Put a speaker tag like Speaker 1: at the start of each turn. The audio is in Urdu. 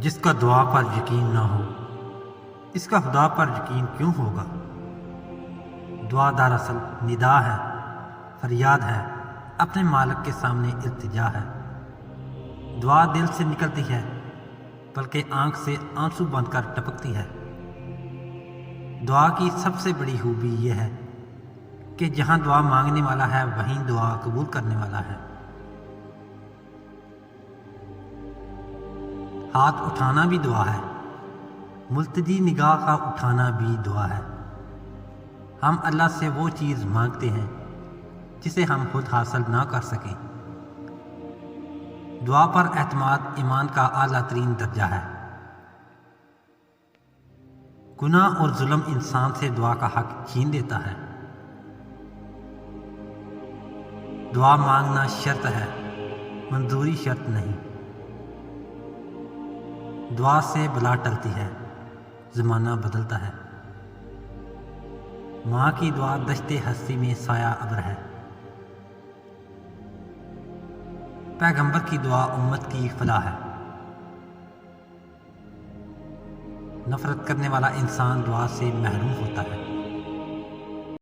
Speaker 1: جس کا دعا پر یقین نہ ہو اس کا خدا پر یقین کیوں ہوگا؟ دعا دراصل ندا ہے، فریاد ہے، اپنے مالک کے سامنے التجا ہے۔ دعا دل سے نکلتی ہے بلکہ آنکھ سے آنسو بند کر ٹپکتی ہے۔ دعا کی سب سے بڑی خوبی یہ ہے کہ جہاں دعا مانگنے والا ہے وہیں دعا قبول کرنے والا ہے۔ ہاتھ اٹھانا بھی دعا ہے، ملتجی نگاہ کا اٹھانا بھی دعا ہے۔ ہم اللہ سے وہ چیز مانگتے ہیں جسے ہم خود حاصل نہ کر سکیں۔ دعا پر اعتماد ایمان کا اعلیٰ ترین درجہ ہے۔ گناہ اور ظلم انسان سے دعا کا حق چھین دیتا ہے۔ دعا مانگنا شرط ہے، منظوری شرط نہیں۔ دعا سے بلا ٹلتی ہے، زمانہ بدلتا ہے۔ ماں کی دعا دشت ہستی میں سایہ ابر ہے۔ پیغمبر کی دعا امت کی فلاح ہے۔ نفرت کرنے والا انسان دعا سے محروم ہوتا ہے۔